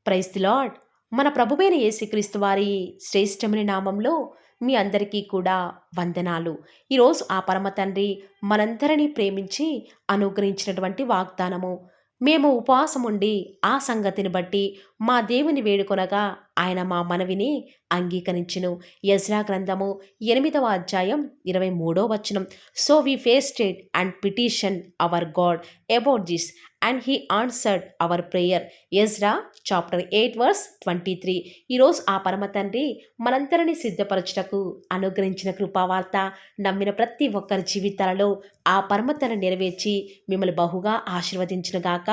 Praise the lord. మన ప్రభువైన యేసుక్రీస్తు వారి శ్రేష్టమైన నామంలో మీ అందరికీ కూడా వందనాలు. ఈరోజు ఆ పరమ తండ్రి మనందరినీ ప్రేమించి అనుగ్రహించినటువంటి వాగ్దానము. మేము ఉపవాసం ఉండి ఆ సంగతిని బట్టి మా దేవుని వేడుకొనగా ఆయన మా మనవిని అంగీకరించును. యెజ్రా గ్రంథము 8వ అధ్యాయం 23వ వచనం. So we fasted and petition our God about this and he answered our prayer. Ezra chapter 8 verse 23. ఈరోజు ఆ పరమ తండ్రి మనందరినీ సిద్ధపరచుటకు అనుగ్రహించిన కృపావార్త నమ్మిన ప్రతి ఒక్కరి జీవితాలలో ఆ పరమతను నెరవేర్చి మిమ్మల్ని బహుగా ఆశీర్వదించునుగాక.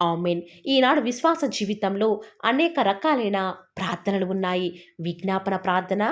ఆమెన్. ఈనాడు విశ్వాస జీవితంలో అనేక రకాలైన ప్రార్థనలు ఉన్నాయి. విజ్ఞాపన ప్రార్థన,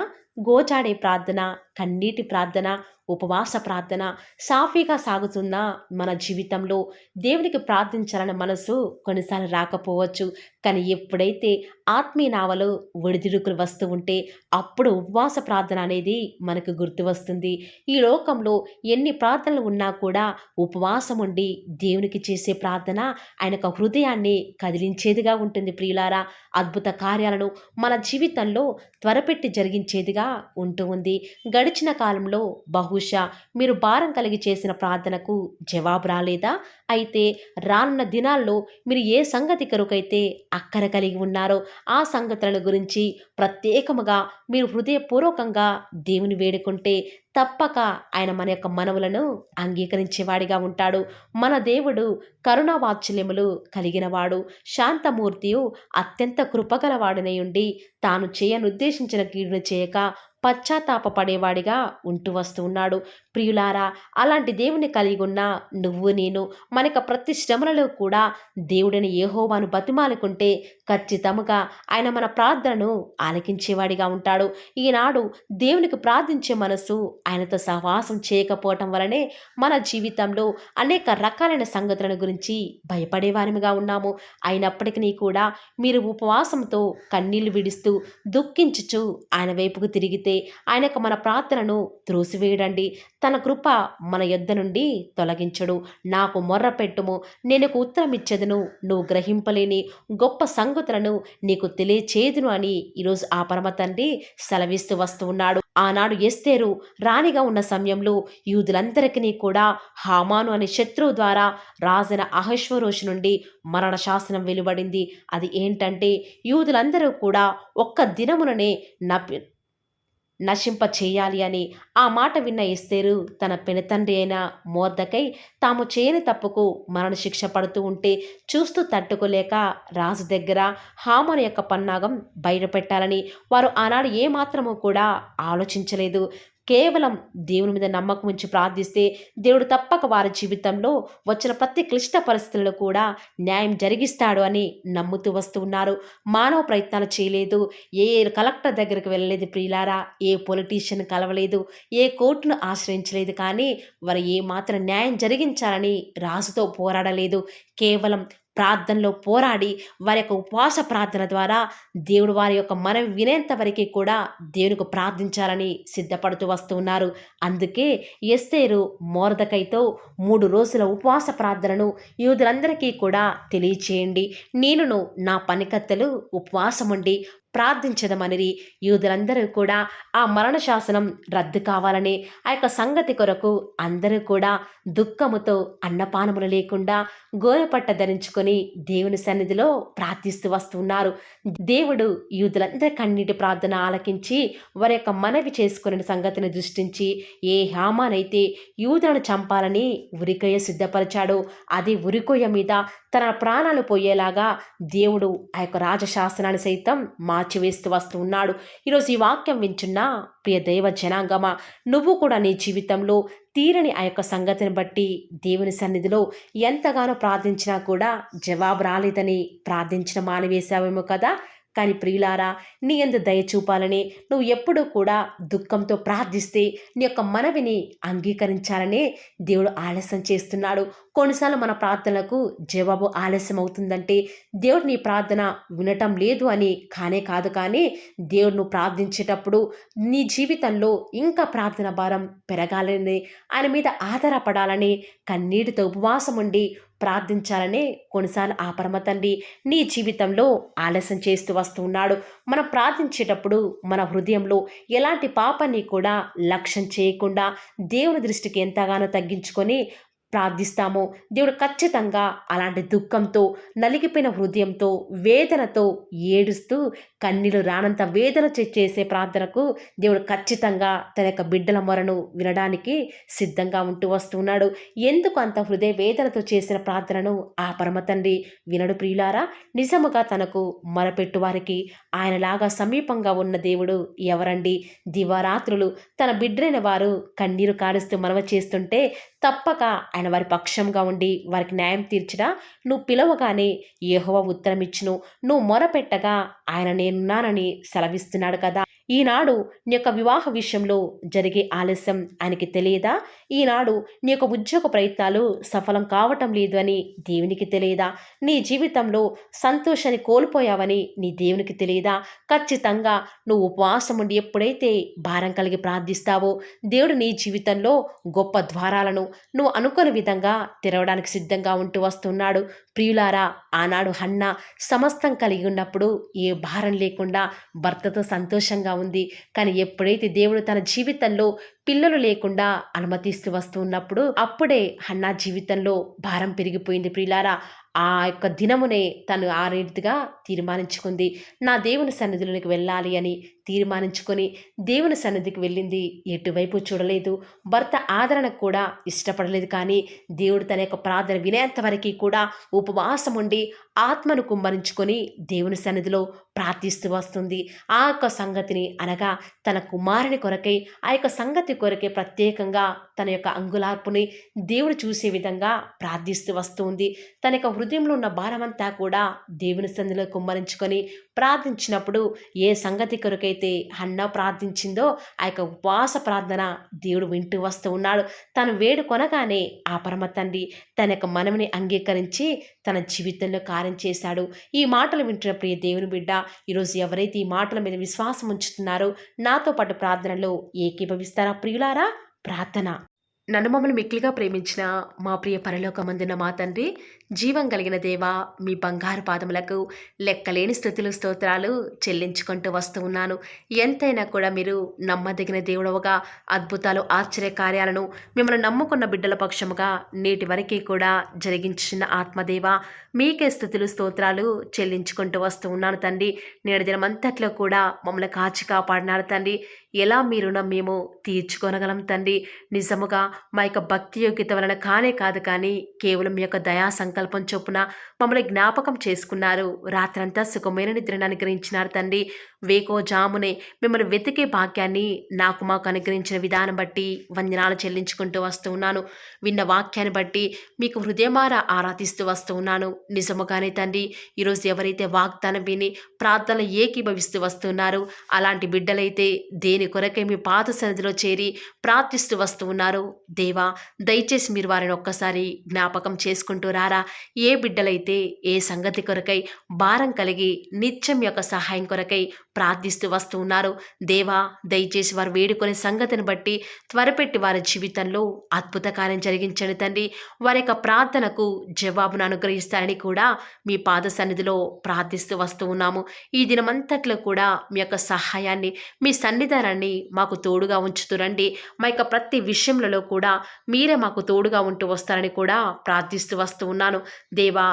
గోచాడే ప్రార్థన, కన్నీటి ప్రార్థన, ఉపవాస ప్రార్థన. సాఫీగా సాగుతున్న మన జీవితంలో దేవునికి ప్రార్థించాలన్న మనసు కొన్నిసార్లు రాకపోవచ్చు. కానీ ఎప్పుడైతే ఆత్మీయ నావలో ఒడిదుడుకులు వస్తూ ఉంటే అప్పుడు ఉపవాస ప్రార్థన అనేది మనకు గుర్తు వస్తుంది. ఈ లోకంలో ఎన్ని ప్రార్థనలు ఉన్నా కూడా ఉపవాసం ఉండి దేవునికి చేసే ప్రార్థన ఆయన యొక్క హృదయాన్ని కదిలించేదిగా ఉంటుంది. ప్రియులారా, అద్భుత కార్యాలను మన జీవితంలో త్వరపెట్టి జరిగించేదిగా ఉంటూ ఉంది. గడిచిన కాలంలో బహుశా మీరు భారం కలిగి చేసిన ప్రార్థనకు జవాబు రాలేదా? అయితే రానున్న దినాల్లో మీరు ఏ సంగతి కొరకైతే అక్కర కలిగి ఉన్నారో ఆ సంగతులను గురించి ప్రత్యేకముగా మీరు హృదయపూర్వకంగా దేవుని వేడుకుంటే తప్పక ఆయన మన యొక్క మనవులను అంగీకరించేవాడిగా ఉంటాడు. మన దేవుడు కరుణావాత్సల్యములు కలిగినవాడు, శాంతమూర్తియు, అత్యంత కృపగలవాడినై ఉండి తాను చేయనుద్దేశించిన కీడును చేయక పశ్చాత్తాపపడేవాడిగా ఉంటూ వస్తూ ఉన్నాడు. ప్రియులారా, అలాంటి దేవుని కలిగి ఉన్న నువ్వు నేను మనక ప్రతి శ్రమలలో కూడా దేవుడిని యెహోవాను బతిమాలుకుంటే ఖచ్చితంగా ఆయన మన ప్రార్థనను ఆలకించేవాడిగా ఉంటాడు. ఈనాడు దేవునికి ప్రార్థించే మనసు ఆయనతో సహవాసం చేయకపోవటం వలనే మన జీవితంలో అనేక రకాలైన సంగతులను గురించి భయపడేవారిగా ఉన్నాము. అయినప్పటికీ కూడా మీరు ఉపవాసంతో కన్నీళ్లు విడుస్తూ దుఃఖించుచు ఆయన వైపుకు తిరిగితే ఆయనకు మన ప్రార్థనను త్రోసివేయడండి. తన కృప మన యొద్ద నుండి తొలగించడు. నాకు మొర్ర పెట్టుము, నేను నీకు ఉత్తరం ఇచ్చేదను, నువ్వు గ్రహింపలేని గొప్ప సంగతులను నీకు తెలియచేదును అని ఈరోజు ఆ పరమ తండ్రి సెలవిస్తూ వస్తూ ఉన్నాడు. ఆనాడు ఎస్తేరు రాణిగా ఉన్న సమయంలో యూదులందరికీ కూడా హామాను అనే శత్రువు ద్వారా రాజైన అహష్వేరోషు నుండి మరణ శాసనం వెలువడింది. అది ఏంటంటే యూదులందరూ కూడా ఒక్క దినముననే నశింప చేయాలి అని. ఆ మాట విన్న ఎస్తేరు తన పెనతండ్రి అయిన మొర్దెకై తాము చేయని తప్పుకు మరణశిక్ష పడుతూ ఉంటే చూస్తూ తట్టుకోలేక రాజు దగ్గర హామాను యొక్క పన్నాగం బయటపెట్టాలని వారు ఆనాడు ఏమాత్రము కూడా ఆలోచించలేదు. కేవలం దేవుని మీద నమ్మకం ఉంచి ప్రార్థిస్తే దేవుడు తప్పక వారి జీవితంలో వచ్చిన ప్రతి క్లిష్ట పరిస్థితుల్లో కూడా న్యాయం జరిగిస్తాడు అని నమ్ముతూ వస్తూ ఉన్నారు. మానవ ప్రయత్నాలు చేయలేదు. ఏ కలెక్టర్ దగ్గరికి వెళ్ళలేదు ప్రియులారా, ఏ పొలిటీషియన్ కలవలేదు, ఏ కోర్టును ఆశ్రయించలేదు. కానీ వారు ఏమాత్రం న్యాయం జరిగించాలని రాజుతో పోరాడలేదు. కేవలం ప్రార్థనలో పోరాడి వారి యొక్క ఉపవాస ప్రార్థన ద్వారా దేవుడు వారి యొక్క మనవి వినేంత వరకు కూడా దేవునికి ప్రార్థించాలని సిద్ధపడుతూ వస్తూ ఉన్నారు. అందుకే ఎస్తేరు మొర్దెకైతో 3 రోజుల ఉపవాస ప్రార్థనను యూదులందరికీ కూడా తెలియచేయండి, నేనును నా పనికత్తెలు ఉపవాసం ఉండి ప్రార్థించదమనిరి. యూదులందరూ కూడా ఆ మరణ శాసనం రద్దు కావాలని ఆ యొక్క సంగతి కొరకు అందరూ కూడా దుఃఖముతో అన్నపానములు లేకుండా గోనెపట్ట ధరించుకొని దేవుని సన్నిధిలో ప్రార్థిస్తూ వస్తున్నారు. దేవుడు యూదులందరి కన్నీటి ప్రార్థన ఆలకించి వారి యొక్క మనవి చేసుకునే సంగతిని దృష్టించి ఏ హామానైతే యూదులను చంపాలని ఉరికొయ్య సిద్ధపరిచాడో అదే ఉరికొయ్య మీద తన ప్రాణాలు పోయేలాగా దేవుడు ఆ యొక్క రాజశాసనాన్ని సైతం మార్చివేస్తూ వస్తూ ఉన్నాడు. ఈరోజు ఈ వాక్యం వింటున్న ప్రియ దైవ జనాంగమా, నువ్వు కూడా నీ జీవితంలో తీరని ఆ యొక్క సంగతిని బట్టి దేవుని సన్నిధిలో ఎంతగానో ప్రార్థించినా కూడా జవాబు రాలేదని ప్రార్థించిన మానివేశావేమో కదా. కానీ ప్రియులారా, నీ యందు దయ చూపాలని నువ్వు ఎప్పుడూ కూడా దుఃఖంతో ప్రార్థిస్తే నీ యొక్క మనవిని అంగీకరించాలనే దేవుడు ఆలస్యం చేస్తున్నాడు. కొన్నిసార్లు మన ప్రార్థనలకు జవాబు ఆలస్యం అవుతుందంటే దేవుడు నీ ప్రార్థన వినటం లేదు అని కానే కాదు. కానీ దేవుడు నువ్వు ప్రార్థించేటప్పుడు నీ జీవితంలో ఇంకా ప్రార్థన భారం పెరగాలని, ఆయన మీద ఆధారపడాలని కన్నీటితో ఉపవాసం ఉండి ప్రార్థించాలనే కొన్నిసార్లు ఆ పరమ తండ్రి నీ జీవితంలో ఆలస్యం చేస్తూ వస్తూ ఉన్నాడు. మనం ప్రార్థించేటప్పుడు మన హృదయంలో ఎలాంటి పాపాన్ని కూడా లక్ష్యం చేయకుండా దేవుని దృష్టికి ఎంతగానో తగ్గించుకొని ప్రార్థిస్తామో దేవుడు ఖచ్చితంగా అలాంటి దుఃఖంతో, నలిగిపోయిన హృదయంతో, వేదనతో ఏడుస్తూ కన్నీళ్లు రానంత వేదన చేసే ప్రార్థనకు దేవుడు ఖచ్చితంగా తన యొక్క బిడ్డల మొరను వినడానికి సిద్ధంగా ఉంటూ వస్తున్నాడు. ఎందుకు అంత హృదయ వేదనతో చేసిన ప్రార్థనను ఆ పరమ తండ్రి వినడు ప్రియులారా? నిజముగా తనకు మొరపెట్టు వారికి ఆయనలాగా సమీపంగా ఉన్న దేవుడు ఎవరండి? దివారాత్రులు తన బిడ్డలైన వారు కన్నీరు కారుస్తూ మనవ చేస్తుంటే తప్పక ఆయన వారి పక్షంగా ఉండి వారికి న్యాయం తీర్చినా, నువ్వు పిలవగానే యెహోవా ఉత్తరమిచ్చును, నువ్వు మొరపెట్టగా ఆయన నేనున్నానని సెలవిస్తున్నాడు కదా. ఈనాడు నీ యొక్క వివాహ విషయంలో జరిగే ఆలస్యం ఆయనకి తెలియదా? ఈనాడు నీ యొక్క ఉద్యోగ ప్రయత్నాలు సఫలం కావటం లేదు అని దేవునికి తెలియదా? నీ జీవితంలో సంతోషాన్ని కోల్పోయావని నీ దేవునికి తెలియదా? ఖచ్చితంగా నువ్వు ఉపవాసం ఉండి ఎప్పుడైతే భారం కలిగి ప్రార్థిస్తావో దేవుడు నీ జీవితంలో గొప్ప ద్వారాలను నువ్వు అనుకోని విధంగా తెరవడానికి సిద్ధంగా ఉంటూ వస్తున్నాడు. ప్రియులారా, ఆనాడు హన్న సమస్తం కలిగి ఉన్నప్పుడు ఏ భారం లేకుండా భర్తతో సంతోషంగా ఉంది. కానీ ఎప్పుడైతే దేవుడు తన జీవితంలో పిల్లలు లేకుండా అనుమతిస్తూ వస్తూ ఉన్నప్పుడు అప్పుడే హన్నా జీవితంలో భారం పెరిగిపోయింది. ప్రియులారా, ఆ యొక్క దినమునే తను ఆ రీతిగా తీర్మానించుకుంది. నా దేవుని సన్నిధిలోనికి వెళ్ళాలి అని తీర్మానించుకొని దేవుని సన్నిధికి వెళ్ళింది. ఎటువైపు చూడలేదు. భర్త ఆదరణకు కూడా ఇష్టపడలేదు. కానీ దేవుడు తన యొక్క ప్రార్థన వినేంత వరకు కూడా ఉపవాసం ఉండి ఆత్మను కుమ్మరించుకొని దేవుని సన్నిధిలో ప్రార్థిస్తూ వస్తుంది. ఆ యొక్క సంగతిని అనగా తన కుమారుని కొరకై ఆ యొక్క సంగతి కొరకై ప్రత్యేకంగా తన యొక్క అంగుళార్పుని దేవుడు చూసే విధంగా ప్రార్థిస్తూ వస్తుంది. తన యొక్క హృదయంలో ఉన్న భారమంతా కూడా దేవుని సన్నిధిలో కుమ్మరించుకొని ప్రార్థించినప్పుడు ఏ సంగతి కొరకైతే హన్న ప్రార్థించిందో ఆ యొక్క ఉపవాస ప్రార్థన దేవుడు వింటూ వస్తూ ఉన్నాడు. తను వేడుకొనగానే ఆ పరమ తండ్రి తన యొక్క మనవిని అంగీకరించి తన జీవితంలో కార్యం చేశాడు. ఈ మాటలు వింటున్న ప్రియ దేవుని బిడ్డ, ఈరోజు ఎవరైతే ఈ మాటల మీద విశ్వాసం ఉంచుతున్నారో నాతో పాటు ప్రార్థనలో ఏకీభవిస్తారా ప్రియులారా? ప్రార్థన. నన్ను మమ్మల్ని మిక్కిలిగా ప్రేమించిన మా ప్రియ పరలోకమందున్న మా తండ్రి, జీవం కలిగిన దేవా, మీ బంగారు పాదములకు లెక్కలేని స్తుతులు స్తోత్రాలు చెల్లించుకుంటూ వస్తూ ఉన్నాను. ఎంతైనా కూడా మీరు నమ్మదగిన దేవుడవుగా అద్భుతాలు ఆశ్చర్య కార్యాలను మిమ్మల్ని నమ్ముకున్న బిడ్డల పక్షముగా నేటి వరకు కూడా జరిగించిన ఆత్మదేవ, మీకే స్తుతులు స్తోత్రాలు చెల్లించుకుంటూ వస్తూ ఉన్నాను తండ్రి. నేడు దినమంతట్లో కూడా మమ్మల్ని కాచి కాపాడినారు తండ్రి. ఎలా మీ రుణం మేము తీర్చుకొనగలం తండ్రి? నిజముగా మా యొక్క భక్తి యోగ్యత వలన కానే కాదు, కానీ కేవలం మీ యొక్క దయా సంకల్పం చొప్పున మమ్మల్ని జ్ఞాపకం చేసుకున్నారు. రాత్రంతా సుఖమైన నిద్రను అనుగ్రహించినారు తండ్రి. వేకో జామునే మిమ్మల్ని వెతికే భాగ్యాన్ని మాకు అనుగ్రహించిన విధానం బట్టి వందనాలు చెల్లించుకుంటూ వస్తూ ఉన్నాను. విన్న వాక్యాన్ని బట్టి మీకు హృదయమారా ఆరాధిస్తూ వస్తూ ఉన్నాను. నిజముగానే తండ్రి, ఈరోజు ఎవరైతే వాగ్దానం విని ప్రార్థనలు ఏకీభవిస్తూ వస్తున్నారు, అలాంటి బిడ్డలైతే దేని కొరకై మీ పాద సన్నిధిలో చేరి ప్రార్థిస్తూ వస్తూ ఉన్నారు. దేవా, దయచేసి మీరు వారిని ఒక్కసారి జ్ఞాపకం చేసుకుంటూ రారా. ఏ బిడ్డలైతే ఏ సంగతి కొరకై భారం కలిగి నిత్యం యొక్క సహాయం కొరకై ప్రార్థిస్తూ వస్తూ ఉన్నారు, దేవా దయచేసి వారు వేడుకునే సంగతిని బట్టి త్వరపెట్టి వారి జీవితంలో అద్భుత కార్యం జరిగించండి తండ్రి. వారి యొక్క ప్రార్థనకు జవాబును అనుగ్రహిస్తారని కూడా మీ పాద సన్నిధిలో ప్రార్థిస్తూ వస్తూ ఉన్నాము. ఈ దినమంతట్లో కూడా మీ యొక్క సహాయాన్ని, మీ సన్నిధానాన్ని మాకు తోడుగా ఉంచుతురండి. మా యొక్క ప్రతి విషయంలో కూడా మీరే మాకు తోడుగా ఉంటూ వస్తారని కూడా ప్రార్థిస్తూ వస్తూ ఉన్నాను. దేవా,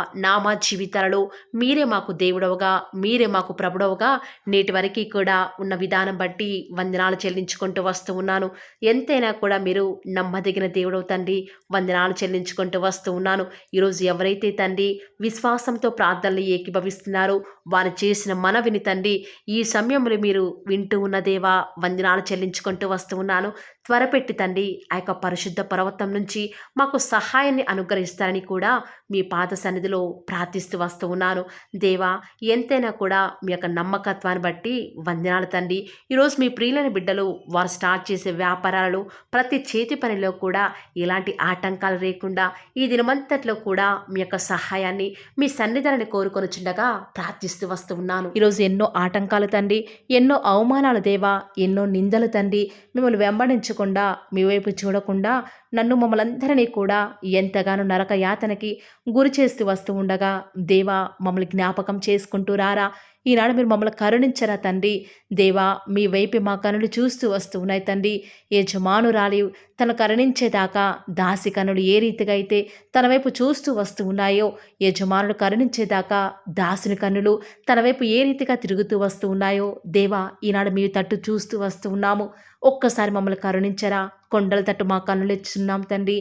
మా జీవితాలలో మీరే మాకు దేవుడవుగా, మీరే మాకు ప్రభుడవుగా నేటి వరకు కూడా ఉన్న విధానం బట్టి వందనాలు చెల్లించుకుంటూ వస్తూ ఉన్నాను. ఎంతైనా కూడా మీరు నమ్మదగిన దేవుడవు తండ్రి, వందనాలు చెల్లించుకుంటూ వస్తూ ఉన్నాను. ఈరోజు ఎవరైతే తండ్రి విశ్వాసంతో ప్రార్థనలు ఏకీభవిస్తున్నారో వారు చేసిన మనవిని తండ్రి ఈ సమయంలో మీరు వింటూ ఉన్న దేవా, వందనాలు చెల్లించుకుంటూ వస్తూ ఉన్నాను. త్వరపెట్టి తండ్రి ఆ యొక్క పరిశుద్ధ పర్వతం నుంచి మాకు సహాయాన్ని అనుగ్రహిస్తారని కూడా మీ పాద సన్నిధిలో ప్రార్థిస్తూ వస్తూ ఉన్నాను. దేవా, ఎంతైనా కూడా మీ యొక్క నమ్మకత్వాన్ని బట్టి వందనాలు తండ్రి. ఈరోజు మీ ప్రియులైన బిడ్డలు వారు స్టార్ట్ చేసే వ్యాపారాలు, ప్రతి చేతి పనిలో కూడా ఎలాంటి ఆటంకాలు లేకుండా ఈ దినమంతట్లో కూడా మీ యొక్క సహాయాన్ని, మీ సన్నిధానాన్ని కోరుకొనుచుండగా ప్రార్థిస్తూ వస్తూ ఉన్నాను. ఈరోజు ఎన్నో ఆటంకాలు తండ్రి, ఎన్నో అవమానాలు దేవా, ఎన్నో నిందలు తండ్రి, మిమ్మల్ని వెంబడించకుండా, మీ వైపు చూడకుండా నన్ను మమ్మల్ందరినీ కూడా ఎంతగానో నరక యాతనకి గురి చేస్తూ వస్తూ ఉండగా, దేవా మమ్మల్ని జ్ఞాపకం చేసుకుంటూ రారా. ఈనాడు మీరు మమ్మల్ని కరుణించరా తండ్రి. దేవా మీ వైపే మా కనులు చూస్తూ వస్తూ ఉన్నాయి తండ్రి. యజమానురాలి తను కరుణించేదాకా దాసి కనులు ఏ రీతిగా అయితే తన వైపు చూస్తూ వస్తూ ఉన్నాయో, యజమానుడు కరుణించేదాకా దాసుని కన్నులు తన వైపు ఏ రీతిగా తిరుగుతూ వస్తూ ఉన్నాయో, దేవా ఈనాడు మీ తట్టు చూస్తూ వస్తూ ఉన్నాము. ఒక్కసారి మమ్మల్ని కరుణించరా. కొండల తట్టు మా కన్నులు ఎచ్చున్నాం తండ్రి.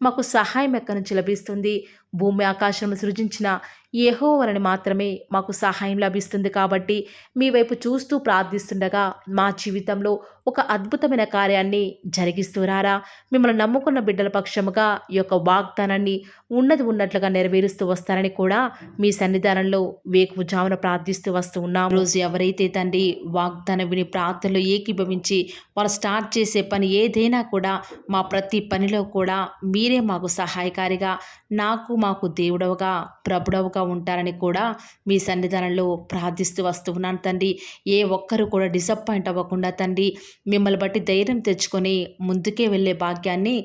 మాకు సహాయం ఎక్కడి నుంచి లభిస్తుంది? భూమి ఆకాశం సృజించిన యెహోవాని మాత్రమే మాకు సహాయం లభిస్తుంది. కాబట్టి మీ వైపు చూస్తూ ప్రార్థిస్తుండగా మా జీవితంలో ఒక అద్భుతమైన కార్యాన్ని జరిగిస్తూ రారా. మిమ్మల్ని నమ్ముకున్న బిడ్డల పక్షముగా ఈ యొక్క వాగ్దానాన్ని ఉన్నది ఉన్నట్లుగా నెరవేరుస్తూ వస్తారని కూడా మీ సన్నిధానంలో వేకువజామున ప్రార్థిస్తూ వస్తూ ఉన్నాం. రోజు ఎవరైతే తండ్రి వాగ్దానం విని ప్రార్థనలో ఏకీభవించి వాళ్ళు స్టార్ట్ చేసే పని ఏదైనా కూడా మా ప్రతి పనిలో కూడా మీరే మాకు సహాయకారిగా, మాకు దేవుడవుగా, ప్రభుడవుగా ఉంటారని కూడా మీ సన్నిధానంలో ప్రార్థిస్తూ వస్తూ ఉన్నాను తండ్రి. ఏ ఒక్కరు కూడా డిసప్పాయింట్ అవ్వకుండా తండ్రి మిమ్మల్ని బట్టి ధైర్యం తెచ్చుకొని ముందుకే వెళ్ళే భాగ్యాన్ని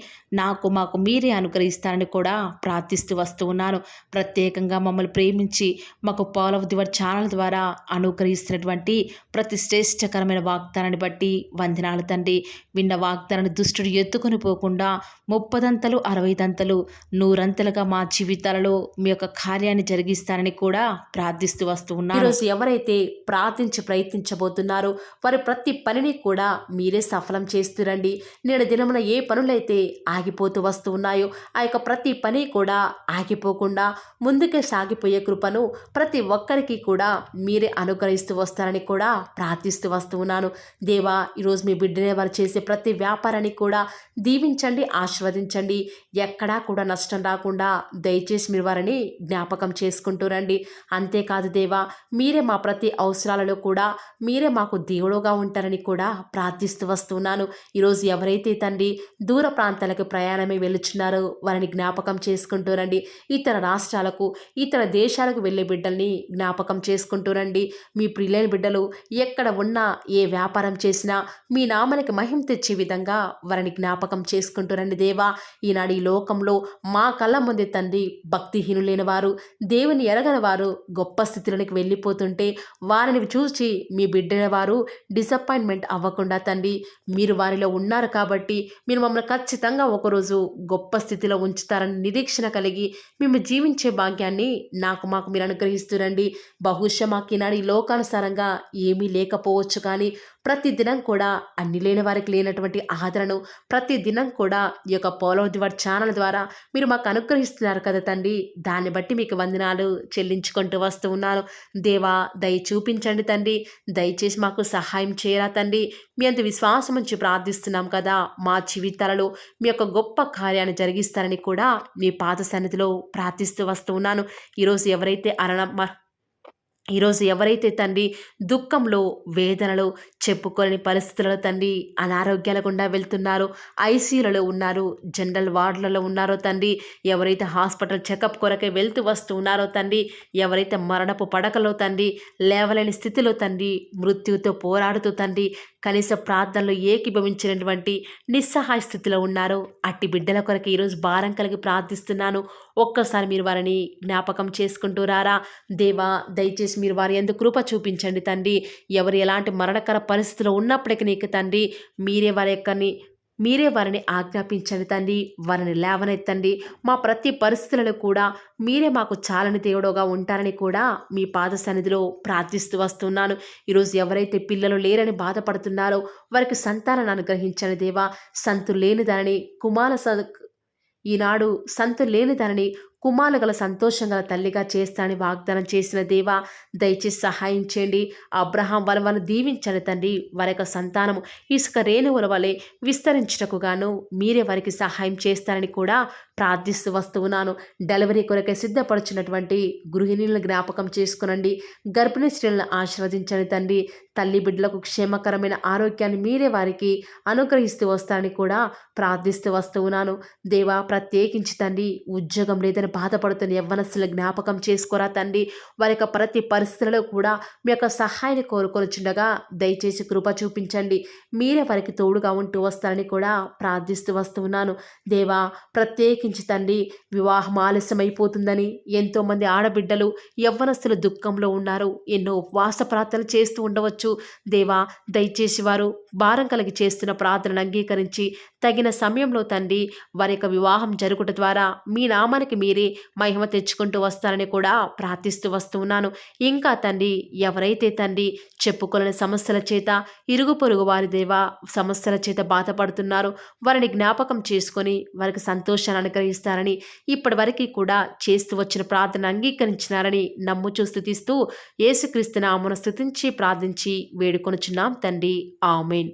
మాకు మీరే అనుగ్రహిస్తారని కూడా ప్రార్థిస్తూ వస్తూ ఉన్నాను. ప్రత్యేకంగా మమ్మల్ని ప్రేమించి మాకు Paul of the Word channel ద్వారా అనుగ్రహిస్తున్నటువంటి ప్రతి శ్రేష్టకరమైన వాగ్దానాన్ని బట్టి వందనాలు తండ్రి. విన్న వాగ్దానాన్ని దుష్టుడు ఎత్తుకొని పోకుండా 30 60 100 మా జీవితాలలో మీ యొక్క కార్యాన్ని జరిగిస్తారని కూడా ప్రార్థిస్తూ వస్తూ ఉన్నారు. ఈరోజు ఎవరైతే ప్రార్థించి ప్రయత్నించబోతున్నారో వారి ప్రతి పనిని కూడా మీరే సఫలం చేస్తురండి. నేడు దినమున ఏ పనులైతే ఆగిపోతూ వస్తూ ఉన్నాయో ఆ యొక్క ప్రతి పని కూడా ఆగిపోకుండా ముందుకే సాగిపోయే కృపను ప్రతి ఒక్కరికి కూడా మీరే అనుగ్రహిస్తూ వస్తారని కూడా ప్రార్థిస్తూ వస్తూ ఉన్నాను. దేవా ఈరోజు మీ బిడ్డనే వారు చేసే ప్రతి వ్యాపారాన్ని కూడా దీవించండి, ఆశీర్వదించండి. ఎక్కడా కూడా నష్టం రాకుండా దయచేసి మీరు వారిని జ్ఞాపకం చేసుకుంటూ రండి. అంతేకాదు దేవా మీరే మా ప్రతి అవసరాలలో కూడా మీరే మాకు దేవుడుగా ఉంటారని కూడా ప్రార్థిస్తూ వస్తున్నాను. ఈరోజు ఎవరైతే తండ్రి దూర ప్రాంతాలకు ప్రయాణమే వెళుచున్నారో వారిని జ్ఞాపకం చేసుకుంటూ రండి. ఇతర రాష్ట్రాలకు, ఇతర దేశాలకు వెళ్ళే బిడ్డల్ని జ్ఞాపకం చేసుకుంటూ రండి. మీ ప్రియులైన బిడ్డలు ఎక్కడ ఉన్నా, ఏ వ్యాపారం చేసినా మీ నామానికి మహిమ తెచ్చే విధంగా వారిని జ్ఞాపకం చేసుకుంటూ రండి దేవా. ఈనాడు ఈ లోకంలో మా కళ్ళ ముందే తండ్రి భక్తిహీనులైన వారు, దేవుని ఎరగని వారు గొప్ప స్థితిలోనికి వెళ్ళిపోతుంటే వారిని చూసి మీ బిడ్డల వారు డిసప్పాయింట్మెంట్ అవ్వకుండా తండ్రి మీరు వారిలో ఉన్నారు కాబట్టి మీరు మమ్మల్ని ఖచ్చితంగా ఒకరోజు గొప్ప స్థితిలో ఉంచుతారని నిరీక్షణ కలిగి మేము జీవించే భాగ్యాన్ని మాకు మీరు అనుగ్రహిస్తురండి. బహుశా మాకు ఈనాడు ఈ లోకానుసారంగా ఏమీ లేకపోవచ్చు, కానీ ప్రతిదినం కూడా అన్ని లేని వారికి లేనటువంటి ఆదరణను ప్రతిదినం కూడా ఈ యొక్క Paul of the Word channel ద్వారా మీరు మాకు అనుగ్రహిస్తున్నారు కదా తండ్రి. దాన్ని బట్టి మీకు వందనాలు చెల్లించుకుంటూ వస్తూ ఉన్నాను. దేవా దయ చూపించండి తండ్రి. దయచేసి మాకు సహాయం చేయరా తండ్రి. మీ అంత విశ్వాసం నుంచి ప్రార్థిస్తున్నాం కదా. మా జీవితాలలో మీ యొక్క గొప్ప కార్యాన్ని జరిగిస్తారని కూడా మీ పాద సన్నిధిలో ప్రార్థిస్తూ వస్తూ ఉన్నాను. ఈరోజు ఎవరైతే తండ్రి దుఃఖంలో, వేదనలో, చెప్పుకోలేని పరిస్థితులలో తండ్రి అనారోగ్యాల గుండా వెళ్తున్నారో, ఐసీయూలలో ఉన్నారు, జనరల్ వార్డులలో ఉన్నారో తండ్రి, ఎవరైతే హాస్పిటల్ చెకప్ కొరకే వెళ్తూ వస్తూ ఉన్నారో తండ్రి, ఎవరైతే మరణపు పడకలో తండ్రి లేవలేని స్థితిలో తండ్రి మృత్యుతో పోరాడుతూ తండ్రి కనీస ప్రార్థనలో ఏకీభవించినటువంటి నిస్సహాయ స్థితిలో ఉన్నారో అట్టి బిడ్డల కొరకు ఈరోజు భారం కలిగి ప్రార్థిస్తున్నాను. ఒక్కసారి మీరు వారిని జ్ఞాపకం చేసుకుంటూ రారా దేవా. దయచేసి మీరు వారి యందు కృప చూపించండి తండ్రి. ఎవరు ఎలాంటి మరణకర పరిస్థితిలో ఉన్నప్పటికీ నీకు తండ్రి మీరే వారిని ఆజ్ఞాపించండి తండ్రి. వారిని లేవనెత్తండి. మా ప్రతి పరిస్థితులలో కూడా మీరే మాకు చాలని దేవుడుగా ఉంటారని కూడా మీ పాద సన్నిధిలో ప్రార్థిస్తూ వస్తున్నాను. ఈరోజు ఎవరైతే పిల్లలు లేరని బాధపడుతున్నారో వారికి సంతానాన్ని అనుగ్రహించండి దేవా. ఈనాడు సంతు లేని దానిని కుమారులు గల సంతోషం గల తల్లిగా చేస్తానని వాగ్దానం చేసిన దేవా, దయచేసి సహాయం చేయండి. అబ్రహాం వారిని దీవించండి తండ్రి. వారి యొక్క సంతానము ఇసుక రేణువుల వలె విస్తరించుటకు గాను మీరే వారికి సహాయం చేస్తారని కూడా ప్రార్థిస్తూ వస్తూ ఉన్నాను. డెలివరీ కొరకై సిద్ధపడుచున్నటువంటి గృహిణులను జ్ఞాపకం చేసుకునండి. గర్భిణీ స్త్రీలను ఆశీర్వదించండి తండ్రి. తల్లి బిడ్డలకు క్షేమకరమైన ఆరోగ్యాన్ని మీరే వారికి అనుగ్రహిస్తూ వస్తారని కూడా ప్రార్థిస్తూ వస్తూ ఉన్నాను. దేవా, ప్రత్యేకించి తండ్రి ఉద్యోగం లేదని బాధపడుతున్న యవ్వనస్తుల జ్ఞాపకం చేసుకోరా తండ్రి. వారి యొక్క ప్రతి పరిస్థితులలో కూడా మీ యొక్క సహాయాన్ని కోరుకొనిచుండగా దయచేసి కృప చూపించండి. మీరే వారికి తోడుగా ఉంటూ వస్తారని కూడా ప్రార్థిస్తూ వస్తూ ఉన్నాను. దేవా, ప్రత్యేకించి తండ్రి వివాహం ఆలస్యమైపోతుందని ఎంతోమంది ఆడబిడ్డలు యవ్వనస్తులు దుఃఖంలో ఉన్నారు. ఎన్నో ఉపవాస ప్రార్థనలు చేస్తూ ఉండవచ్చు. దేవా, దయచేసి వారు భారం కలిగి చేస్తున్న ప్రార్థనను అంగీకరించి తగిన సమయంలో తండ్రి వారి యొక్క వివాహం జరుగుట ద్వారా మీ నామానికి మీరే మహిమ తెచ్చుకుంటూ వస్తారని కూడా ప్రార్థిస్తూ వస్తూ ఉన్నాను. ఇంకా తండ్రి ఎవరైతే తండ్రి చెప్పుకోలేని సమస్యల చేత ఇరుగు పొరుగు వారి దేవా సమస్యల చేత బాధపడుతున్నారో వారిని జ్ఞాపకం చేసుకొని వారికి సంతోషాన్ని అనుగ్రహిస్తారని ఇప్పటి వరకు కూడా చేస్తూ వచ్చిన ప్రార్థన అంగీకరించినారని నమ్ముచూ స్తుతిస్తూ యేసుక్రీస్తు నామమున స్తుతించి ప్రార్థించి వేడుకొనుచున్నాం తండ్రి. ఆమేన్.